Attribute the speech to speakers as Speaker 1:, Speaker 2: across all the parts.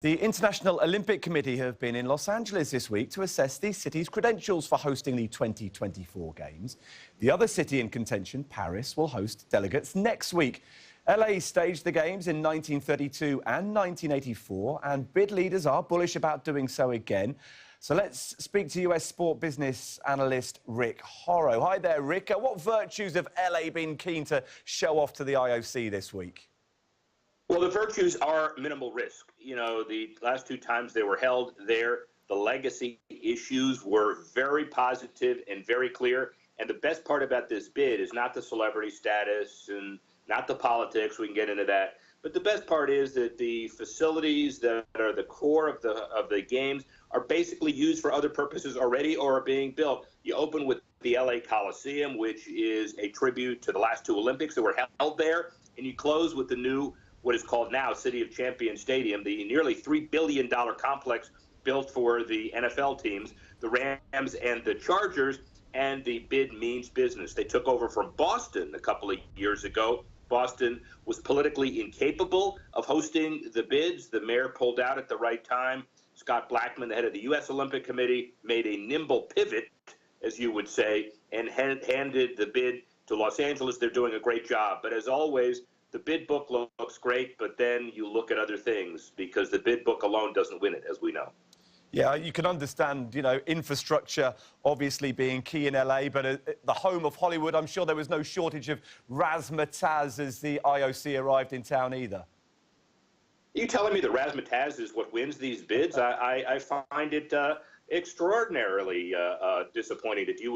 Speaker 1: The International Olympic Committee have been in Los Angeles this week to assess the city's credentials for hosting the 2024 Games. The other city in contention, Paris, will host delegates next week. LA staged the Games in 1932 and 1984, and bid leaders are bullish about doing so again. So let's speak to US sport business analyst Rick Horrow. Hi there, Rick. What virtues have LA been keen to show off to the IOC this week?
Speaker 2: Well, the virtues are minimal risk. You know, the last two times they were held there, the legacy issues were very positive and very clear. And the best part about this bid is not the celebrity status and not the politics. We can get into that. But the best part is that the facilities that are the core of the games are basically used for other purposes already or are being built. You open with the LA Coliseum, which is a tribute to the last two Olympics that were held there, and you close with the new, what is called now City of Champions Stadium, the nearly $3 billion complex built for the NFL teams, the Rams and the Chargers, and the bid means business. They took over from Boston a couple of years ago. Boston was politically incapable of hosting the bids. The mayor pulled out at the right time. Scott Blackman, the head of the U.S. Olympic Committee, made a nimble pivot, as you would say, and handed the bid to Los Angeles. They're doing a great job. But as always, the bid book looks great, but then you look at other things because the bid book alone doesn't win it, as we know.
Speaker 1: Yeah, you can understand, you know, infrastructure obviously being key in LA, but the home of Hollywood, I'm sure there was no shortage of razzmatazz as the IOC arrived in town either.
Speaker 2: Are you telling me that razzmatazz is what wins these bids? I find it extraordinarily disappointing that you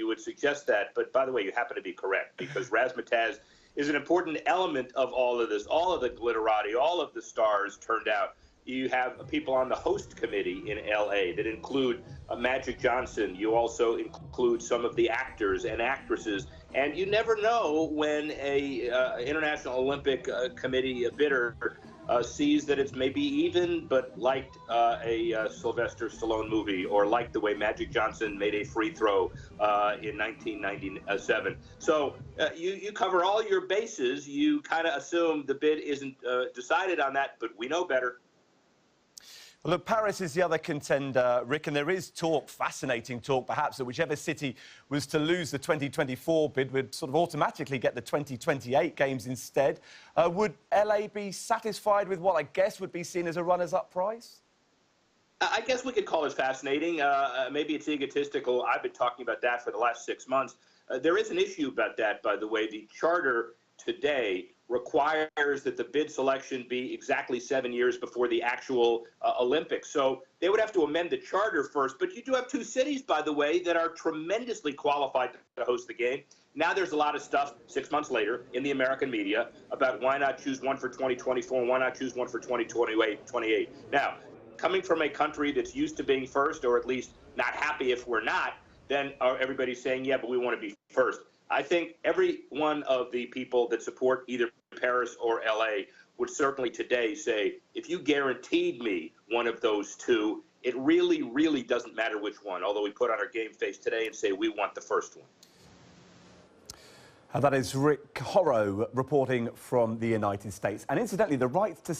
Speaker 2: would suggest that. But by the way, you happen to be correct, because razzmatazz is an important element of all of this. All of the glitterati, all of the stars turned out. You have people on the host committee in LA that include Magic Johnson. You also include some of the actors and actresses. And you never know when a International Olympic Committee bidder sees that it's maybe even, but liked a Sylvester Stallone movie, or liked the way Magic Johnson made a free throw in 1997. So you cover all your bases. You kind of assume the bid isn't decided on that, but we know better.
Speaker 1: Well, look, Paris is the other contender, Rick, and there is talk, fascinating talk, perhaps, that whichever city was to lose the 2024 bid would sort of automatically get the 2028 Games instead. Would LA be satisfied with what I guess would be seen as a runners-up prize?
Speaker 2: I guess we could call it fascinating. Maybe it's egotistical. I've been talking about that for the last 6 months. There is an issue about that, by the way. The charter today requires that the bid selection be exactly 7 years before the actual Olympics. So they would have to amend the charter first. But you do have two cities, by the way, that are tremendously qualified to host the game. Now there's a lot of stuff 6 months later in the American media about why not choose one for 2024 and why not choose one for 2028. Now, coming from a country that's used to being first, or at least not happy if we're not, then everybody's saying, yeah, but we want to be first. I think every one of the people that support either Paris or LA would certainly today say, if you guaranteed me one of those two, it really, really doesn't matter which one, although we put on our game face today and say we want the first one.
Speaker 1: That is Rick Horrow reporting from the United States. And incidentally, the right to